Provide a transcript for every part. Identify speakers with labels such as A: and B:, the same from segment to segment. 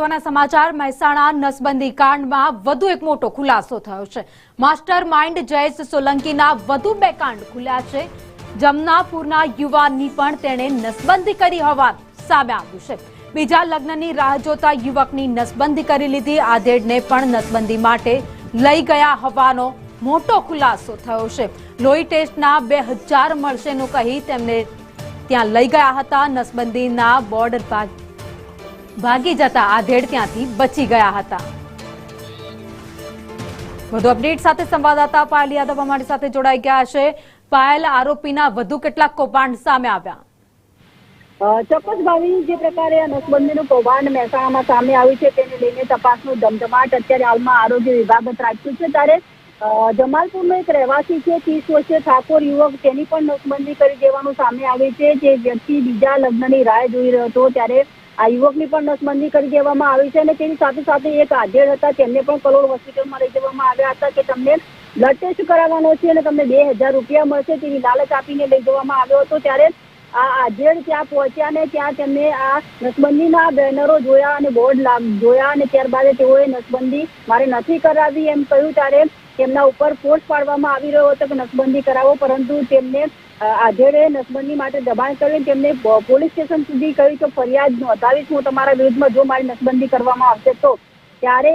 A: મહત્વના સમાચાર મહેસાણા નસબંધી કાંડમાં વધુ એક મોટો ખુલાસો થયો છે। માસ્ટર માઇન્ડ જયેશ સોલંકીના વધુ 2 કાંડ ખુલ્યા છે। જમનાપુરના યુવાનની પણ તેણે નસબંધી કરી હોવાનું સામે આવ્યું છે। બીજા લગ્નની રાહ જોતા યુવકની નસબંધી કરી લીધી। આધેડને પણ નસબંધી માટે લઈ ગયા હોવાનો મોટો ખુલાસો થયો છે। લોહી ટેસ્ટના 2000 મળશેનું કહી તેમને ત્યાં લઈ ગયા હતા। નસબંધીના બોર્ડર ભાગી જતા આધેડ ત્યાંથી બચી ગયા હતા। વધુ અપડેટ સાથે સંવાદદાતા પાયલ યાદવ અમારી સાથે જોડાઈ ગયા છે। પાયલ, આરોપીના વધુ કેટલાક કૌભાંડ સામે આવ્યા?
B: ચોક્કસ ભાવી, જે પ્રકારે આ નસબંધીનું કૌભાંડ મહેસાણામાં સામે આવ્યું છે તેને લઈને તપાસનો ધમધમાટ અત્યારે હાલમાં આરોગ્ય વિભાગ રાખ્યું છે। ત્યારે જમાલપુરનો એક રહેવાસી છે, 30 વર્ષીય ઠાકોર યુવક, તેની પણ નસબંધી કરી દેવાનું સામે આવ્યું છે। જે વ્યક્તિ બીજા લગ્નની રાહ જોઈ રહ્યો હતો ત્યારે આ યુવકની પણ નસબંધી કરી દેવામાં આવી છે અને તેની સાથે સાથે એક આધેડ હતા, તેમને પણ કલોલ હોસ્પિટલમાં લઈ જવામાં આવ્યા હતા કે તમને બ્લડ ટેસ્ટ કરાવવાનો છે અને તમને 2000 રૂપિયા મળશે તેવી લાલચ આપીને લઈ જવામાં આવ્યો હતો। ત્યારે આ આધેડ ત્યાં પહોંચ્યા ને ત્યાં તેમને આ નસબંધીના બેનરો જોયા અને બોર્ડ જોયા અને ત્યારબાદ તેઓએ નસબંધી મારે નથી કરાવી એમ કહ્યું। ત્યારે તેમના ઉપર ફોર્સ પાડવામાં આવી રહ્યો હતો કે નસબંધી કરાવો, પરંતુ તેમને આધેડે નસબંધી માટે દબાણ કર્યું। તેમને પોલીસ સ્ટેશન સુધી કહ્યું કે ફરિયાદ નોંધાવીશ હું તમારા વિરુદ્ધમાં જો મારી નસબંધી કરવામાં આવશે તો। ત્યારે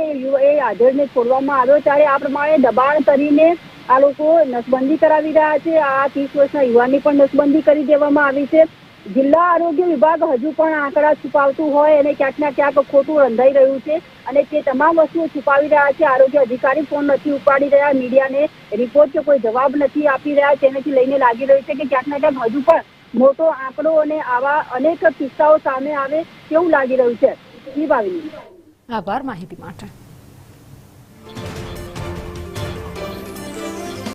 B: એ આધેડને છોડવામાં આવ્યો। ત્યારે આ પ્રમાણે દબાણ કરીને આ લોકો નસબંધી કરાવી રહ્યા છે। આ 30 વર્ષના યુવાનની પણ નસબંધી કરી દેવામાં આવી છે। જિલ્લા આરોગ્ય વિભાગ હજુ પણ આંકડા છુપાવતું હોય અને ક્યાંક ના ક્યાંક ખોટું રંધાઈ રહ્યું છે અને તે તમામ વસ્તુઓ છુપાવી રહ્યા છે। આરોગ્ય અધિકારી ફોન નથી ઉપાડી રહ્યા, મીડિયાને રિપોર્ટ કે કોઈ જવાબ નથી આપી રહ્યા, તેનાથી લઈને લાગી રહ્યું છે કે ક્યાંક ના ક્યાંક હજુ પણ મોટો આંકડો અને આવા અનેક કિસ્સાઓ સામે આવે તેવું લાગી રહ્યું છે।
A: આભાર માહિતી માટે।